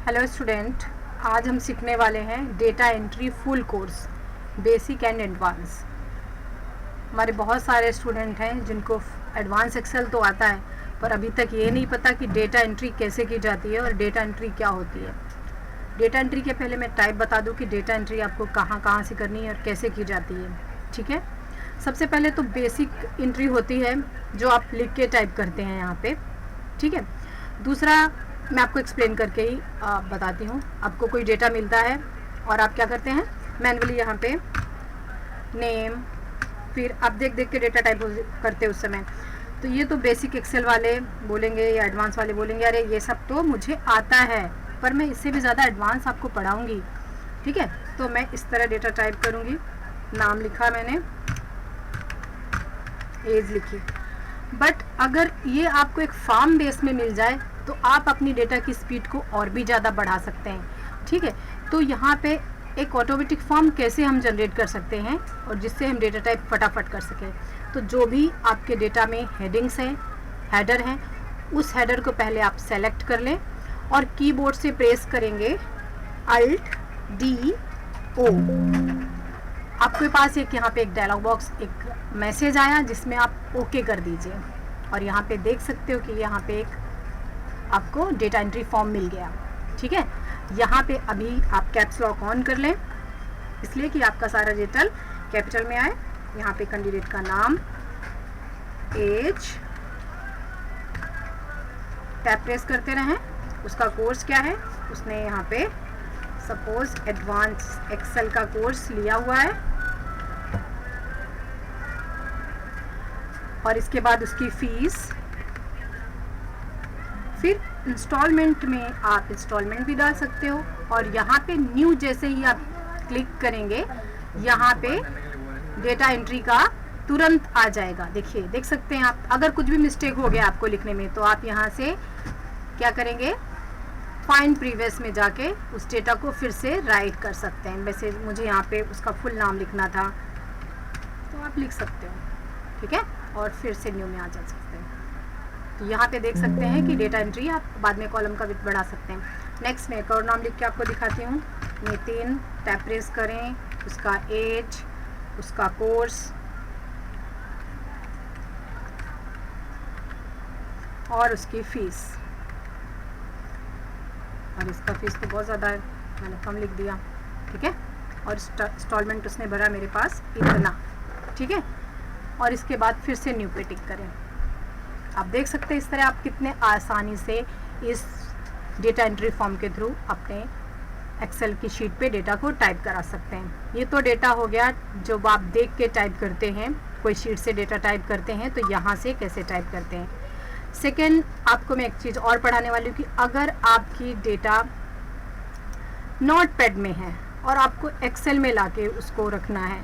Hello student, आज हम सीखने वाले हैं data entry full course basic and advance. हमारे बहुत सारे स्टूडेंट हैं जिनको एडवांस एक्सेल तो आता है, पर अभी तक ये नहीं पता कि डेटा एंट्री कैसे की जाती है और डेटा एंट्री क्या होती है। डेटा एंट्री के पहले मैं टाइप बता दूं कि डेटा एंट्री आपको कहाँ कहाँ से करनी है और कैसे की जाती है। ठीक है, सबसे पहले तो बेसिक एंट्री होती है जो आप लिख के टाइप करते हैं यहाँ पे। ठीक है, दूसरा मैं आपको एक्सप्लेन करके ही बताती हूँ। आपको कोई डेटा मिलता है और आप क्या करते हैं, मैनुअली यहाँ पे नेम, फिर आप देख देख के डेटा टाइप करते हैं उस समय। तो ये तो बेसिक एक्सेल वाले बोलेंगे या एडवांस वाले बोलेंगे अरे ये सब तो मुझे आता है, पर मैं इससे भी ज़्यादा एडवांस आपको पढ़ाऊँगी। ठीक है, तो मैं इस तरह डेटा टाइप करूँगी। नाम लिखा मैंने, एज लिखी। बट अगर ये आपको एक फॉर्म बेस में मिल जाए तो आप अपनी डेटा की स्पीड को और भी ज़्यादा बढ़ा सकते हैं। ठीक है, तो यहाँ पे एक ऑटोमेटिक फॉर्म कैसे हम जनरेट कर सकते हैं और जिससे हम डेटा टाइप फटाफट कर सकें। तो जो भी आपके डेटा में हेडिंग्स हैं, हेडर हैं, उस हेडर को पहले आप सेलेक्ट कर लें और कीबोर्ड से प्रेस करेंगे अल्ट डी ओ। आपके पास एक यहाँ पे एक डायलॉग बॉक्स, एक मैसेज आया जिसमें आप ओके कर दीजिए और यहाँ पे देख सकते हो कि यहाँ पे एक आपको डेटा एंट्री फॉर्म मिल गया। ठीक है, यहाँ पे अभी आप कैप्स लॉक ऑन कर लें इसलिए कि आपका सारा डेटा कैपिटल में आए। यहाँ पे कैंडिडेट का नाम, एज, टैब प्रेस करते रहें। उसका कोर्स क्या है, उसने यहाँ पे सपोज एडवांस एक्सेल का कोर्स लिया हुआ है और इसके बाद उसकी फीस। फिर इंस्टॉलमेंट में आप इंस्टॉलमेंट भी डाल सकते हो और यहाँ पे न्यू जैसे ही आप क्लिक करेंगे यहाँ पे डेटा एंट्री का तुरंत आ जाएगा। देखिए, देख सकते हैं आप। अगर कुछ भी मिस्टेक हो गया आपको लिखने में तो आप यहाँ से क्या करेंगे, फाइंड प्रीवियस में जाके उस डेटा को फिर से राइट कर सकते हैं। वैसे मुझे यहाँ पे उसका फुल नाम लिखना था तो आप लिख सकते हो। ठीक है, और फिर से न्यू में आ जा सकते हैं। तो यहाँ पे देख सकते हैं कि डेटा एंट्री आप बाद में कॉलम का विड्थ बढ़ा सकते हैं। नेक्स्ट में एक और नाम लिख के आपको दिखाती हूँ, नितिन। टैब प्रेस करें, उसका एज, उसका कोर्स और उसकी फीस। और इसका फीस तो बहुत ज़्यादा है, मैंने कम लिख दिया। ठीक है, और इंस्टॉलमेंट उसने भरा मेरे पास इतना। ठीक है, और इसके बाद फिर से न्यू पे टिक करें। आप देख सकते हैं इस तरह आप कितने आसानी से इस डेटा एंट्री फॉर्म के थ्रू अपने एक्सेल की शीट पे डेटा को टाइप करा सकते हैं। ये तो डेटा हो गया जो आप देख के टाइप करते हैं, कोई शीट से डेटा टाइप करते हैं तो यहाँ से कैसे टाइप करते हैं। सेकेंड, आपको मैं एक चीज़ और पढ़ाने वाली हूँ कि अगर आपकी डेटा नोटपैड में है और आपको एक्सेल में लाके उसको रखना है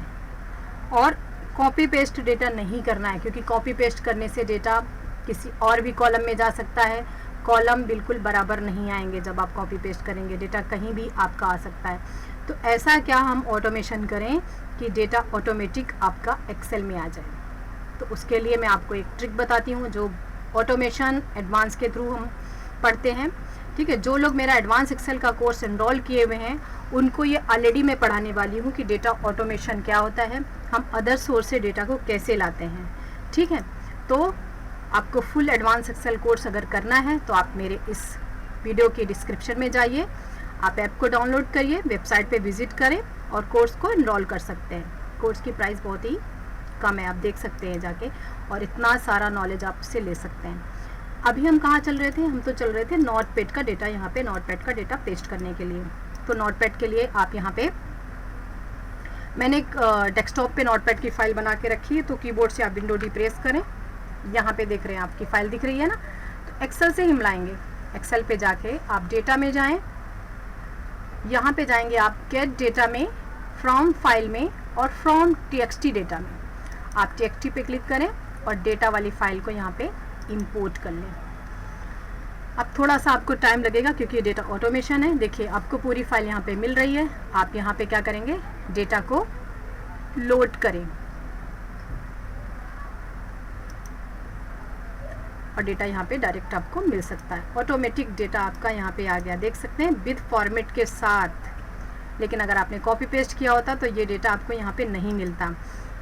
और कॉपी पेस्ट डेटा नहीं करना है, क्योंकि कॉपी पेस्ट करने से डेटा किसी और भी कॉलम में जा सकता है। कॉलम बिल्कुल बराबर नहीं आएंगे जब आप कॉपी पेस्ट करेंगे, डेटा कहीं भी आपका आ सकता है। तो ऐसा क्या हम ऑटोमेशन करें कि डेटा ऑटोमेटिक आपका एक्सेल में आ जाए। तो उसके लिए मैं आपको एक ट्रिक बताती हूँ जो ऑटोमेशन एडवांस के थ्रू हम पढ़ते हैं। ठीक है, जो लोग मेरा एडवांस एक्सेल का कोर्स एनरोल किए हुए हैं उनको ये ऑलरेडी मैं पढ़ाने वाली हूँ कि डेटा ऑटोमेशन क्या होता है, हम अदर सोर्स से डेटा को कैसे लाते हैं। ठीक है, तो आपको फुल एडवांस एक्सेल कोर्स अगर करना है तो आप मेरे इस वीडियो के डिस्क्रिप्शन में जाइए, आप ऐप को डाउनलोड करिए, वेबसाइट पे विजिट करें और कोर्स को एनरोल कर सकते हैं। कोर्स की प्राइस बहुत ही कम है, आप देख सकते हैं जाके, और इतना सारा नॉलेज आप उससे ले सकते हैं। अभी हम कहाँ चल रहे थे, हम तो चल रहे थे नोटपैड का डेटा, यहाँ पे नोटपैड का डेटा पेस्ट करने के लिए। तो नोटपैड के लिए आप यहाँ पे, मैंने एक डेस्कटॉप पे नोटपैड की फाइल बना के रखी है, तो कीबोर्ड से आप विंडो डी प्रेस करें। यहाँ पे देख रहे हैं आपकी फाइल दिख रही है ना, तो एक्सेल से ही मिलाएंगे। एक्सेल पे जाके आप डेटा में जाएं, यहाँ पे जाएंगे आप गेट डेटा में, फ्रॉम फाइल में और फ्रॉम टीएक्सटी डेटा में। आप टीएक्सटी पे क्लिक करें और डेटा वाली फाइल को यहाँ पे इंपोर्ट कर लें। अब थोड़ा सा आपको टाइम लगेगा क्योंकि ये डेटा ऑटोमेशन है। देखिए, आपको पूरी फाइल यहाँ पे मिल रही है। आप यहाँ पे क्या करेंगे, डेटा को लोड करें। और डेटा यहाँ पे डायरेक्ट आपको मिल सकता है। ऑटोमेटिक डेटा आपका यहाँ पे आ गया, देख सकते हैं विद फॉर्मेट के साथ। लेकिन अगर आपने कॉपी पेस्ट किया होता तो ये डेटा आपको यहाँ पे नहीं मिलता।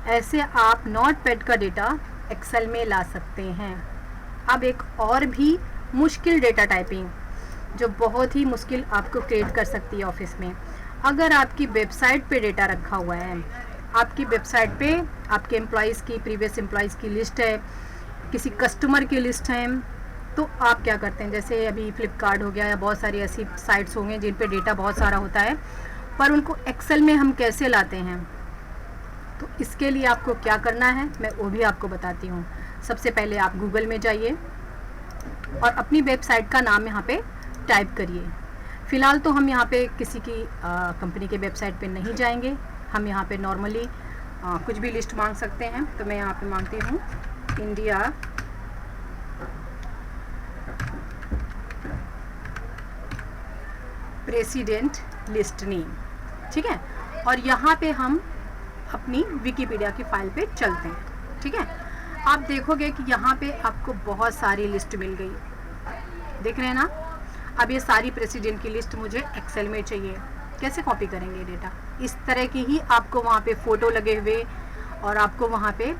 ऐसे आप नोटपैड का डेटा एक्सेल में ला सकते हैं। अब एक और भी मुश्किल डेटा टाइपिंग जो बहुत ही मुश्किल आपको क्रिएट कर सकती है ऑफिस में। अगर आपकी वेबसाइट पे डेटा रखा हुआ है, आपकी वेबसाइट पे आपके एम्प्लॉयज़ की, प्रीवियस एम्प्लॉयज़ की लिस्ट है, किसी कस्टमर की लिस्ट है, तो आप क्या करते हैं, जैसे अभी फ्लिपकार्ट हो गया या बहुत सारी ऐसी साइट्स होंगे जिन पे डेटा बहुत सारा होता है, पर उनको एक्सेल में हम कैसे लाते हैं। तो इसके लिए आपको क्या करना है मैं वो भी आपको बताती हूँ। सबसे पहले आप गूगल में जाइए और अपनी वेबसाइट का नाम यहाँ पे टाइप करिए। फ़िलहाल तो हम यहाँ पे किसी की कंपनी के वेबसाइट पे नहीं जाएंगे, हम यहाँ पे नॉर्मली कुछ भी लिस्ट मांग सकते हैं। तो मैं यहाँ पे मांगती हूँ इंडिया प्रेसिडेंट लिस्ट नेम, ठीक है। और यहाँ पे हम अपनी विकिपीडिया की फाइल पे चलते हैं, ठीक है। आप देखोगे कि यहाँ पे आपको बहुत सारी लिस्ट मिल गई, देख रहे हैं ना। अब ये सारी प्रेसिडेंट की लिस्ट मुझे एक्सेल में चाहिए, कैसे कॉपी करेंगे डेटा। इस तरह की ही आपको वहाँ पे फ़ोटो लगे हुए और आपको वहाँ पे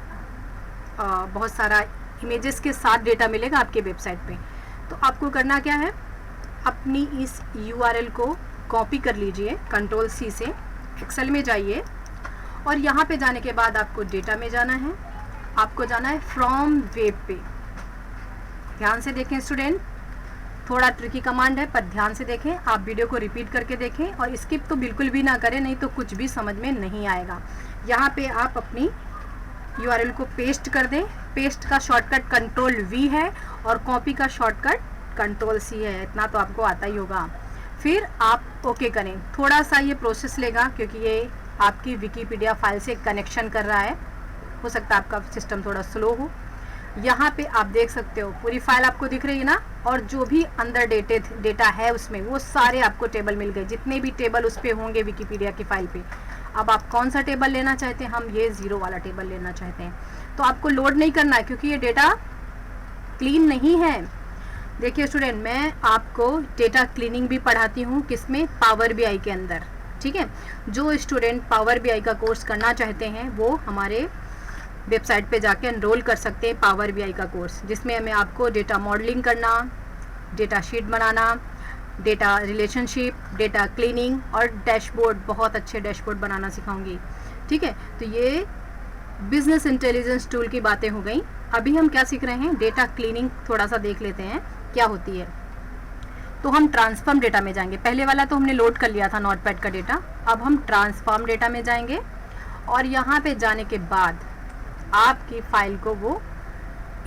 बहुत सारा इमेजेस के साथ डेटा मिलेगा आपके वेबसाइट पे। तो आपको करना क्या है, अपनी इस URL को कॉपी कर लीजिए, Ctrl+C से एक्सेल में जाइए और यहाँ पे जाने के बाद आपको डेटा में जाना है, आपको जाना है फ्रॉम वेब पे। ध्यान से देखें स्टूडेंट, थोड़ा ट्रिकी कमांड है पर ध्यान से देखें, आप वीडियो को रिपीट करके देखें और स्किप तो बिल्कुल भी ना करें, नहीं तो कुछ भी समझ में नहीं आएगा। यहाँ पे आप अपनी URL को पेस्ट कर दें। पेस्ट का शॉर्टकट Ctrl+V है और कॉपी का शॉर्टकट Ctrl+C है, इतना तो आपको आता ही होगा। फिर आप ओके करें। थोड़ा सा ये प्रोसेस लेगा क्योंकि ये आपकी विकिपीडिया फाइल से कनेक्शन कर रहा है, हो सकता है आपका सिस्टम थोड़ा स्लो हो। यहाँ पे आप देख सकते हो पूरी फाइल आपको दिख रही है ना, और जो भी अंदर डेटा है उसमें वो सारे आपको टेबल मिल गए, जितने भी टेबल उस पर होंगे विकिपीडिया की फाइल पे। अब आप कौन सा टेबल लेना चाहते हैं, हम ये 0 वाला टेबल लेना चाहते हैं। तो आपको लोड नहीं करना है क्योंकि ये डेटा क्लीन नहीं है। देखिए स्टूडेंट, मैं आपको डेटा क्लीनिंग भी पढ़ाती हूँ, किसमें, पावर BI के अंदर, ठीक है। जो स्टूडेंट पावर BI का कोर्स करना चाहते हैं वो हमारे वेबसाइट पे जाके एनरोल कर सकते हैं पावर BI का कोर्स, जिसमें मैं आपको डेटा मॉडलिंग करना, डेटा शीट बनाना, डेटा रिलेशनशिप, डेटा क्लीनिंग और डैशबोर्ड, बहुत अच्छे डैशबोर्ड बनाना सिखाऊंगी, ठीक है। तो ये बिजनेस इंटेलिजेंस टूल की बातें हो गई। अभी हम क्या सीख रहे हैं, डेटा क्लीनिंग थोड़ा सा देख लेते हैं क्या होती है। तो हम ट्रांसफॉर्म डेटा में जाएंगे। पहले वाला तो हमने लोड कर लिया था नोटपैड का डेटा, अब हम ट्रांसफॉर्म डेटा में जाएंगे और यहाँ पे जाने के बाद आपकी फाइल को वो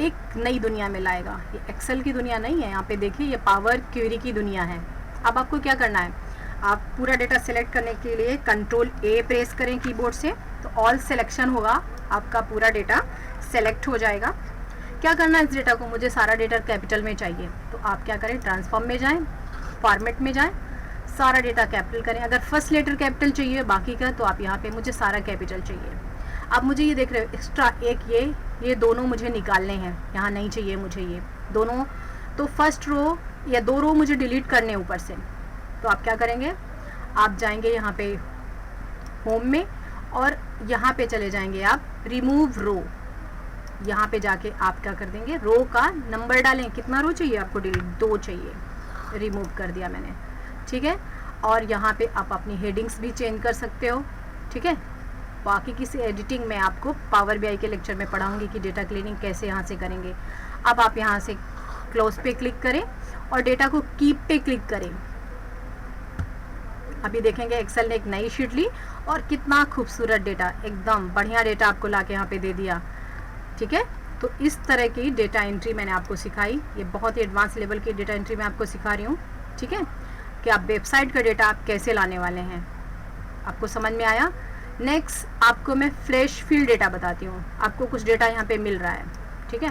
एक नई दुनिया में लाएगा। ये एक्सेल की दुनिया नहीं है, यहाँ पे देखिए ये पावर क्वेरी की दुनिया है। अब आपको क्या करना है, आप पूरा डेटा सेलेक्ट करने के लिए Ctrl+A प्रेस करें कीबोर्ड से, तो ऑल सिलेक्शन होगा, आपका पूरा डेटा सेलेक्ट हो जाएगा। क्या करना है इस डेटा को, मुझे सारा डेटा कैपिटल में चाहिए, तो आप क्या करें, ट्रांसफॉर्म में जाएं, फॉर्मेट में जाएं, सारा डेटा कैपिटल करें। अगर फर्स्ट लेटर कैपिटल चाहिए बाकी का, तो आप यहाँ पे मुझे सारा कैपिटल चाहिए। अब मुझे ये देख रहे हो एक्स्ट्रा एक ये दोनों मुझे निकालने हैं, यहाँ नहीं चाहिए मुझे ये दोनों, तो फर्स्ट रो या 2 रो मुझे डिलीट करने ऊपर से। तो आप क्या करेंगे, आप जाएंगे यहाँ पे होम में और यहाँ पे चले जाएंगे आप रिमूव रो। यहाँ पे जाके आप क्या कर देंगे, रो का नंबर डालें, कितना रो चाहिए आपको डिलीट, 2 चाहिए, रिमूव कर दिया मैंने, ठीक है। और यहाँ पे आप अपनी हेडिंग्स भी चेंज कर सकते हो, ठीक है। बाकी किसी एडिटिंग में आपको पावर BI के लेक्चर में पढ़ाऊंगी कि डेटा क्लीनिंग कैसे यहाँ से करेंगे। अब आप यहाँ से क्लोज पे क्लिक करें और डेटा को कीप पे क्लिक करें। अभी देखेंगे एक्सेल ने एक नई शीट ली और कितना खूबसूरत डेटा, एकदम बढ़िया डेटा आपको ला के यहाँ पे दे दिया, ठीक है। तो इस तरह की डेटा एंट्री मैंने आपको सिखाई, ये बहुत ही एडवांस लेवल की डेटा एंट्री मैं आपको सिखा रही हूँ, ठीक है, कि आप वेबसाइट का डेटा आप कैसे लाने वाले हैं। आपको समझ में आया। नेक्स्ट आपको मैं फ्लैश फील्ड डेटा बताती हूँ। आपको कुछ डेटा यहाँ पे मिल रहा है, ठीक है,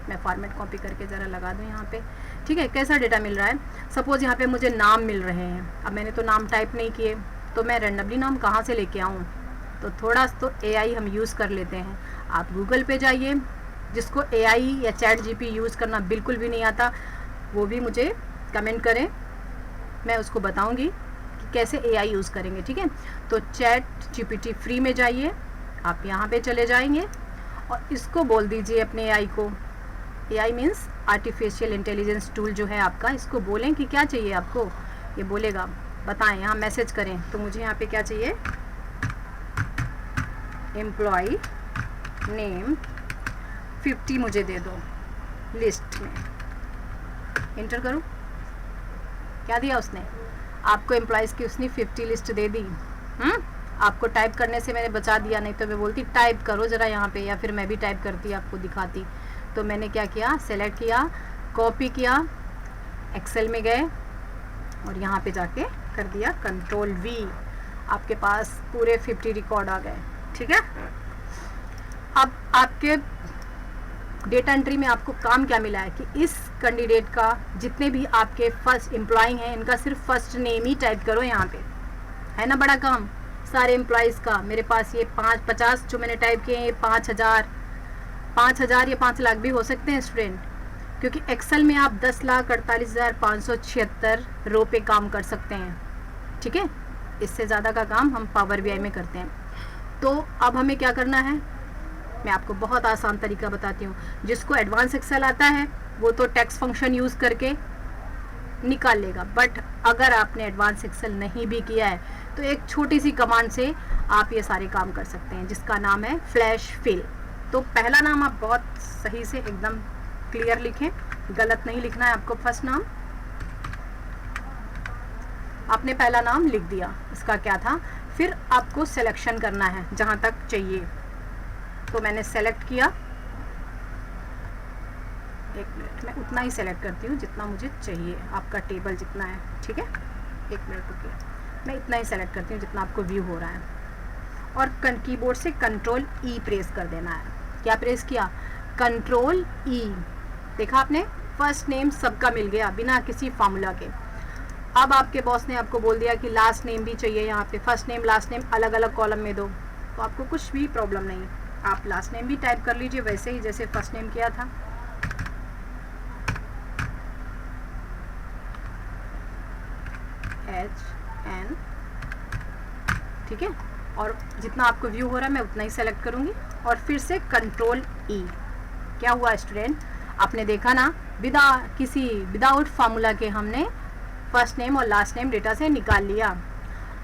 मैं फॉर्मेट कॉपी करके ज़रा लगा दूँ यहाँ पे, ठीक है। कैसा डेटा मिल रहा है, सपोज यहाँ पे मुझे नाम मिल रहे हैं। अब मैंने तो नाम टाइप नहीं किए, तो मैं रैंडमली नाम कहाँ से लेके आऊँ, तो थोड़ा तो AI हम यूज़ कर लेते हैं। आप गूगल पे जाइए, जिसको AI या चैट जीपी यूज़ करना बिल्कुल भी नहीं आता, वो भी मुझे कमेंट करें, मैं उसको बताऊंगी कि कैसे AI यूज़ करेंगे, ठीक है। तो चैट जीपीटी फ्री में जाइए, आप यहाँ पे चले जाएंगे और इसको बोल दीजिए अपने AI को, AI means artificial intelligence tool जो है आपका, इसको बोलें कि क्या चाहिए आपको, ये बोलेगा, बताएं, यहाँ मैसेज करें। तो मुझे यहाँ पे क्या चाहिए, एम्प्लॉय नेम 50 मुझे दे दो लिस्ट में, इंटर करूँ, क्या दिया उसने आपको, एम्प्लॉयज़ की उसने 50 लिस्ट दे दी। आपको टाइप करने से मैंने बचा दिया, नहीं तो मैं बोलती टाइप करो ज़रा यहाँ पे, या फिर मैं भी टाइप करती आपको दिखाती। तो मैंने क्या किया, सेलेक्ट किया, कॉपी किया, एक्सेल में गए और यहाँ पे जाके कर दिया Ctrl+V, आपके पास पूरे 50 रिकॉर्ड आ गए, ठीक है। अब आपके डेटा एंट्री में आपको काम क्या मिला है कि इस कैंडिडेट का जितने भी आपके फर्स्ट एम्प्लॉय हैं, इनका सिर्फ फर्स्ट नेम ही टाइप करो यहाँ पे, है ना बड़ा काम सारे एम्प्लॉयज़ का। मेरे पास ये 50 जो मैंने टाइप किए हैं, ये 5000 या 5 लाख भी हो सकते हैं स्टूडेंट, क्योंकि एक्सेल में आप 10,48,576 रो पे काम कर सकते हैं, ठीक है। इससे ज़्यादा का काम हम पावर BI में करते हैं। तो अब हमें क्या करना है, मैं आपको बहुत आसान तरीका बताती हूँ। जिसको एडवांस एक्सेल आता है वो तो टेक्स्ट फंक्शन यूज़ करके निकाल लेगा, बट अगर आपने एडवांस एक्सेल नहीं भी किया है तो एक छोटी सी कमांड से आप ये सारे काम कर सकते हैं, जिसका नाम है फ्लैश फिल। तो पहला नाम आप बहुत सही से एकदम क्लियर लिखें, गलत नहीं लिखना है आपको। फर्स्ट नाम आपने पहला नाम लिख दिया, इसका क्या था, फिर आपको सिलेक्शन करना है जहाँ तक चाहिए। तो मैंने सेलेक्ट किया, एक मिनट, मैं उतना ही सेलेक्ट करती हूँ जितना मुझे चाहिए, आपका टेबल जितना है, ठीक है। एक मिनट रुकिए, मैं इतना ही सेलेक्ट करती हूँ जितना आपको व्यू हो रहा है, और कीबोर्ड से Ctrl+E प्रेस कर देना है। क्या प्रेस किया, Ctrl+E, देखा आपने, फर्स्ट नेम सबका मिल गया बिना किसी फार्मूला के। अब आपके बॉस ने आपको बोल दिया कि लास्ट नेम भी चाहिए, यहाँ पे फर्स्ट नेम लास्ट नेम अलग अलग कॉलम में दो, तो आपको कुछ भी प्रॉब्लम नहीं, आप लास्ट नेम भी टाइप कर लीजिए वैसे ही जैसे फर्स्ट नेम किया था। HN, ठीक है, और जितना आपको व्यू हो रहा है मैं उतना ही सेलेक्ट करूँगी, और फिर से Ctrl+E। क्या हुआ स्टूडेंट, आपने देखा ना, विदाउट फार्मूला के हमने फर्स्ट नेम और लास्ट नेम डेटा से निकाल लिया।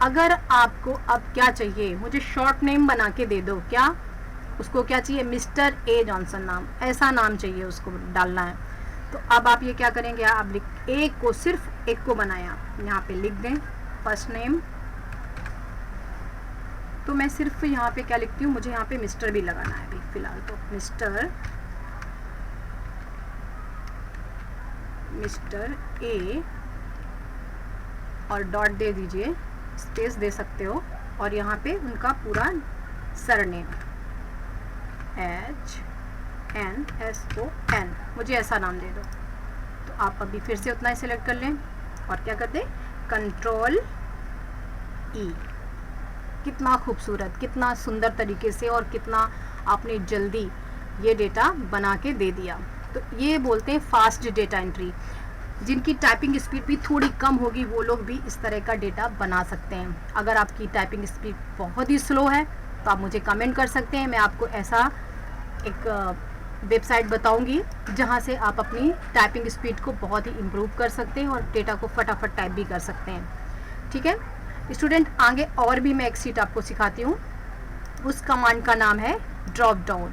अगर आपको अब क्या चाहिए, मुझे शॉर्ट नेम बना के दे दो, क्या उसको क्या चाहिए, मिस्टर A जॉनसन नाम, ऐसा नाम चाहिए उसको डालना है। तो अब आप ये क्या करेंगे, आप एक को, सिर्फ एक को बनाया, यहाँ पे लिख दें फर्स्ट नेम। तो मैं सिर्फ यहाँ पे क्या लिखती हूँ, मुझे यहाँ पे मिस्टर भी लगाना है अभी फिलहाल, तो मिस्टर A और डॉट दे दीजिए, स्पेस दे सकते हो, और यहाँ पे उनका पूरा सरनेम HNSON, मुझे ऐसा नाम दे दो। तो आप अभी फिर से उतना ही सेलेक्ट कर लें और क्या कर दें, Ctrl+E। कितना खूबसूरत, कितना सुंदर तरीके से, और कितना आपने जल्दी ये डेटा बना के दे दिया। तो ये बोलते हैं फास्ट डेटा एंट्री। जिनकी टाइपिंग स्पीड भी थोड़ी कम होगी वो लोग भी इस तरह का डेटा बना सकते हैं। अगर आपकी टाइपिंग स्पीड बहुत ही स्लो है तो आप मुझे कमेंट कर सकते हैं, मैं आपको ऐसा एक वेबसाइट बताऊंगी जहां से आप अपनी टाइपिंग स्पीड को बहुत ही इम्प्रूव कर सकते हैं और डेटा को फटाफट टाइप भी कर सकते हैं, ठीक है स्टूडेंट। आगे और भी मैं एक शीट आपको सिखाती हूँ, उस कमांड का नाम है ड्रॉप डाउन।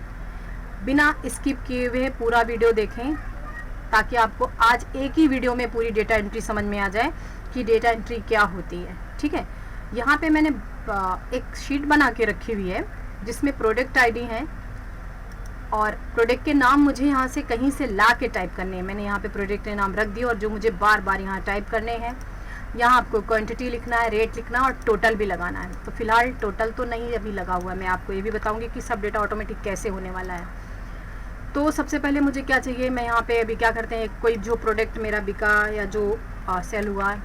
बिना स्किप किए हुए पूरा वीडियो देखें ताकि आपको आज एक ही वीडियो में पूरी डेटा एंट्री समझ में आ जाए कि डेटा एंट्री क्या होती है, ठीक है। यहाँ पे मैंने एक शीट बना के रखी हुई है जिसमें प्रोडक्ट आईडी है और प्रोडक्ट के नाम मुझे यहाँ से कहीं से ला के टाइप करने हैं। मैंने यहाँ पे प्रोडक्ट के नाम रख दिए और जो मुझे बार बार यहाँ टाइप करने हैं। यहाँ आपको क्वांटिटी लिखना है, रेट लिखना है और टोटल भी लगाना है। तो फिलहाल टोटल तो नहीं अभी लगा हुआ है, मैं आपको ये भी बताऊँगी कि सब डेटा ऑटोमेटिक कैसे होने वाला है। तो सबसे पहले मुझे क्या चाहिए, मैं यहाँ पे अभी क्या करते हैं, कोई जो प्रोडक्ट मेरा बिका या जो सेल हुआ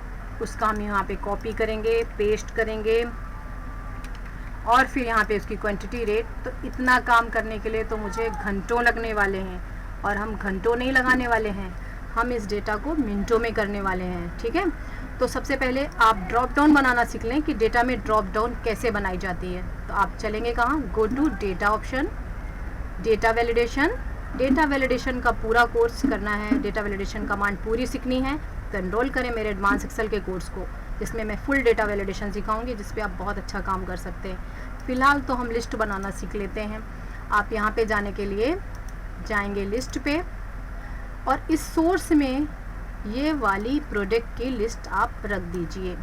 उसका हम यहाँ पे कॉपी करेंगे, पेस्ट करेंगे और फिर यहाँ पे उसकी क्वांटिटी रेट। तो इतना काम करने के लिए तो मुझे घंटों लगने वाले हैं, और हम घंटों नहीं लगाने वाले हैं, हम इस डेटा को मिनटों में करने वाले हैं। ठीक है, तो सबसे पहले आप ड्रॉप डाउन बनाना सीख लें कि डेटा में ड्रॉप डाउन कैसे बनाई जाती है। तो आप चलेंगे कहाँ, go to data option, data validation. Data validation का पूरा कोर्स करना है, डेटा वैलिडेशन कमांड पूरी सीखनी है तो एनरोल करें मेरे एडवांस एक्सेल के कोर्स को, जिसमें मैं फुल डेटा वैलिडेशन सिखाऊंगी, जिस पे आप बहुत अच्छा काम कर सकते हैं। फ़िलहाल तो हम लिस्ट बनाना सीख लेते हैं। आप यहाँ पे जाने के लिए जाएंगे लिस्ट पे, और इस सोर्स में ये वाली प्रोडक्ट की लिस्ट आप रख दीजिए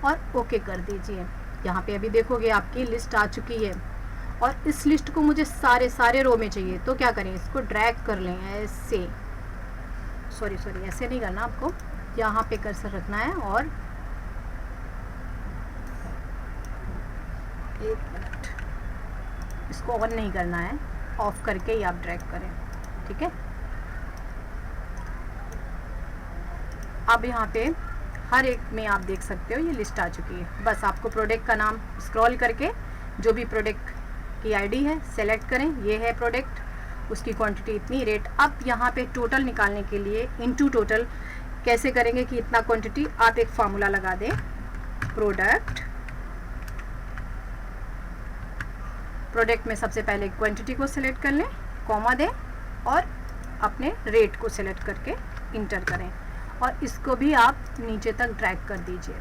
और ओके कर दीजिए। यहाँ पे अभी देखोगे आपकी लिस्ट आ चुकी है, और इस लिस्ट को मुझे सारे रो में चाहिए। तो क्या करें, इसको ड्रैग कर लें ऐसे, सॉरी ऐसे नहीं करना, आपको यहाँ पे कर्सर रखना है, और एक मिनट, इसको ऑन नहीं करना है, ऑफ करके ही आप ड्रैग करें। ठीक है, अब यहाँ पे हर एक में आप देख सकते हो ये लिस्ट आ चुकी है। बस आपको प्रोडक्ट का नाम स्क्रॉल करके जो भी प्रोडक्ट की आईडी है सेलेक्ट करें, ये है प्रोडक्ट, उसकी क्वांटिटी इतनी, रेट। अब यहाँ पे टोटल निकालने के लिए इनटू टोटल कैसे करेंगे कि इतना क्वांटिटी, आप एक फार्मूला लगा दें, प्रोडक्ट में सबसे पहले क्वांटिटी को सिलेक्ट कर लें, कॉमा दें, और अपने रेट को सिलेक्ट करके इंटर करें, और इसको भी आप नीचे तक ड्रैग कर दीजिए।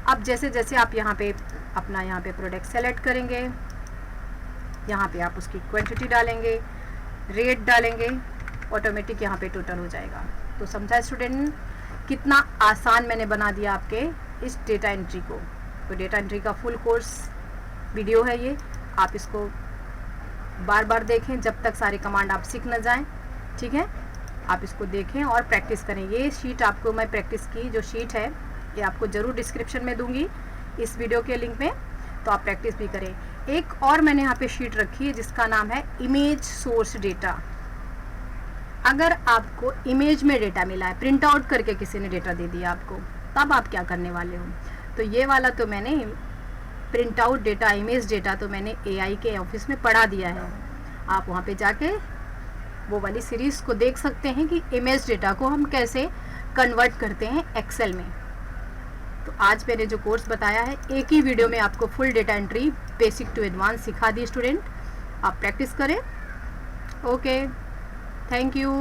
अब जैसे जैसे आप यहाँ पे अपना यहाँ पे प्रोडक्ट सेलेक्ट करेंगे, यहाँ पे आप उसकी क्वांटिटी डालेंगे, रेट डालेंगे, ऑटोमेटिक यहाँ पे टोटल हो जाएगा। तो समझा स्टूडेंट, कितना आसान मैंने बना दिया आपके इस डेटा एंट्री को। तो डेटा एंट्री का फुल कोर्स वीडियो है ये, आप इसको बार बार देखें जब तक सारे कमांड आप सीख न जाएं। ठीक है, आप इसको देखें और प्रैक्टिस करें। ये शीट आपको मैं प्रैक्टिस की जो शीट है ये आपको ज़रूर डिस्क्रिप्शन में दूंगी इस वीडियो के लिंक में, तो आप प्रैक्टिस भी करें। एक और मैंने यहाँ पे शीट रखी है जिसका नाम है इमेज सोर्स डेटा। अगर आपको इमेज में डेटा मिला है, प्रिंट आउट करके किसी ने डेटा दे दिया आपको, तब आप क्या करने वाले हो। तो ये वाला तो मैंने print out data, image data तो मैंने AI के ऑफिस में पढ़ा दिया है। आप वहाँ पे जाके वो वाली सीरीज़ को देख सकते हैं कि इमेज डेटा को हम कैसे कन्वर्ट करते हैं एक्सेल में। तो आज मैंने जो कोर्स बताया है, एक ही वीडियो में आपको full data entry basic to advance सिखा दी स्टूडेंट। आप प्रैक्टिस करें। Okay, thank you.